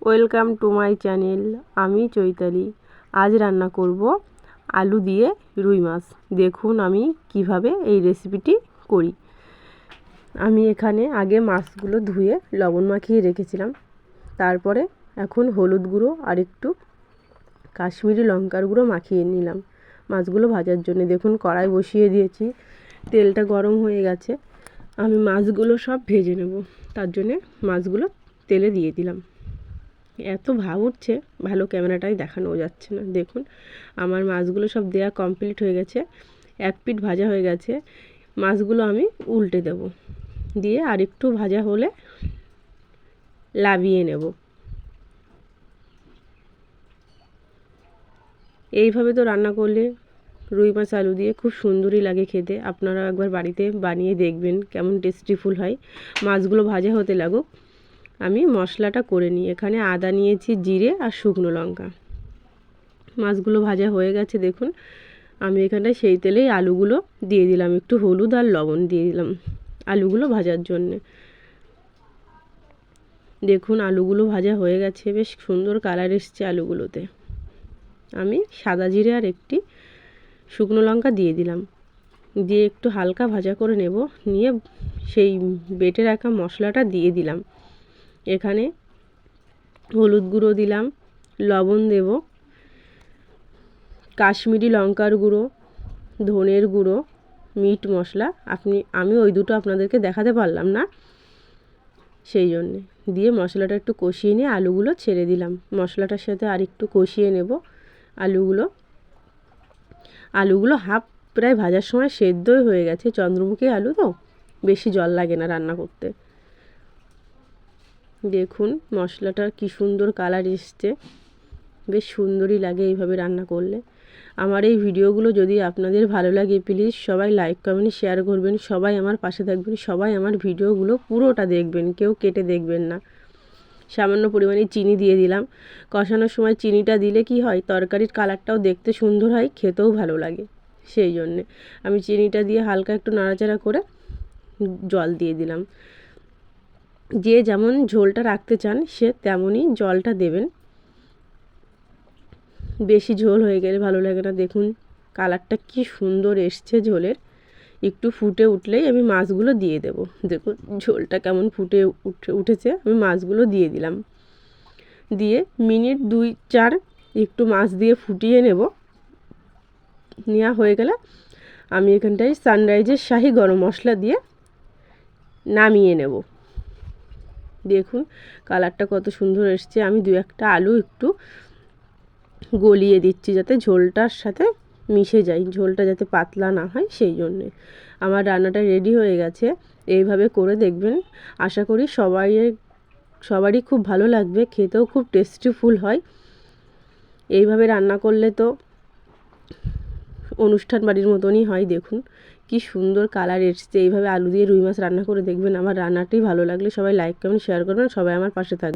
Welcome to my channel. আমি চৈতালি। আজ রান্না করব আলু দিয়ে রুই মাছ। দেখুন আমি কিভাবে এই রেসিপিটি করি। আমি এখানে আগে মাছগুলো ধুয়ে লবণ মাখিয়ে রেখেছিলাম। তারপরে এখন হলুদ গুঁড়ো আর একটু কাশ্মীরি লঙ্কার গুঁড়ো মাখিয়ে নিলাম মাছগুলো ভাজার জন্য। দেখুন কড়াই বসিয়ে দিয়েছি, তেলটা গরম হয়ে গেছে। আমি মাছগুলো সব ভেজে নেব, তার জন্যে মাছগুলো তেলে দিয়ে দিলাম। এত ভাব উঠছে, ভালো ক্যামেরাটাই দেখানো যাচ্ছে না। দেখুন আমার মাছগুলো সব দেয়া কমপ্লিট হয়ে গেছে, এক পিঠ ভাজা হয়ে গেছে। মাছগুলো আমি উল্টে দেব, দিয়ে আর একটু ভাজা হলে লাভিয়ে নেব। এইভাবে তো রান্না করলে রুই মাছ আলু দিয়ে খুব সুন্দরই লাগে খেতে। আপনারা একবার বাড়িতে বানিয়ে দেখবেন কেমন টেস্টিফুল হয়। মাছগুলো ভাজা হতে লাগুক, আমি মশলাটা করে নিই। এখানে আদা নিয়েছি, জিরে আর শুকনো লঙ্কা। মাছগুলো ভাজা হয়ে গেছে। দেখুন আমি এখানটায় সেই তেলেই আলুগুলো দিয়ে দিলাম, একটু হলুদ আর লবণ দিয়ে দিলাম আলুগুলো ভাজার জন্যে। দেখুন আলুগুলো ভাজা হয়ে গেছে, বেশ সুন্দর কালার এসছে আলুগুলোতে। আমি সাদা জিরে আর একটি শুকনো লঙ্কা দিয়ে দিলাম, দিয়ে একটু হালকা ভাজা করে নেব। নিয়ে সেই বেটে রাখা মশলাটা দিয়ে দিলাম। এখানে হলুদ গুঁড়ো দিলাম, লবণ দেব, কাশ্মীরি লঙ্কার গুঁড়ো, ধনের গুঁড়ো, মিট মশলা। আমি ওই দুটো আপনাদেরকে দেখাতে পারলাম না, সেই জন্যে। দিয়ে মশলাটা একটু কষিয়ে নিয়ে আলুগুলো ছেড়ে দিলাম। মশলাটার সাথে আর একটু কষিয়ে নেব আলুগুলো হাফ প্রায় ভাজার সময় সেদ্ধই হয়ে গেছে। চন্দ্রমুখী আলু তো বেশি জল লাগে না রান্না করতে। দেখুন মশলাটা কি সুন্দর কালার এসছে, বেশ সুন্দরই লাগে এইভাবে রান্না করলে। আমার এই ভিডিওগুলো যদি আপনাদের ভালো লাগে প্লিজ সবাই লাইক কমেন্ট শেয়ার করবেন, সবাই আমার পাশে থাকবেন, সবাই আমার ভিডিওগুলো পুরোটা দেখবেন, কেউ কেটে দেখবেন না। সামান্য পরিমাণে চিনি দিয়ে দিলাম। কষানোর সময় চিনিটা দিলে কি হয়, তরকারির কালারটাও দেখতে সুন্দর হয়, খেতেও ভালো লাগে। সেই জন্যে আমি চিনিটা দিয়ে হালকা একটু নাড়াচাড়া করে জল দিয়ে দিলাম। যে যেমন ঝোলটা রাখতে চান সে তেমনই জলটা দেবেন। বেশি ঝোল হয়ে গেলে ভালো লাগে না। দেখুন কালারটা কি সুন্দর এসছে ঝোলের। একটু ফুটে উঠলেই আমি মাছগুলো দিয়ে দেব। দেখুন ঝোলটা কেমন ফুটে উঠেছে। আমি মাছগুলো দিয়ে দিলাম, দিয়ে মিনিট 2-4 একটু মাছ দিয়ে ফুটিয়ে নেব। নেওয়া হয়ে গেলে আমি এখানটায় সানরাইজের শাহি গরম মশলা দিয়ে নামিয়ে নেব। দেখুন কালারটা কত সুন্দর এসছে। আমি 2-1টা আলু একটু গলিয়ে দিচ্ছি যাতে ঝোলটার সাথে মিশে যায়, ঝোলটা যাতে পাতলা না হয়, সেই জন্যে। আমার রান্নাটা রেডি হয়ে গেছে। এইভাবে করে দেখবেন, আশা করি সবারই খুব ভালো লাগবে, খেতেও খুব টেস্টিফুল হয়। এইভাবে রান্না করলে তো অনুষ্ঠান বাড়ির মতনই হয়। দেখুন কি সুন্দর কালার এসছে। এইভাবে আলু দিয়ে রুই মাছ রান্না করে দেখবেন। আমার রান্নাটি ভালো লাগলে সবাই লাইক কমেন্ট শেয়ার করবেন, সবাই আমার পাশে থাকবে।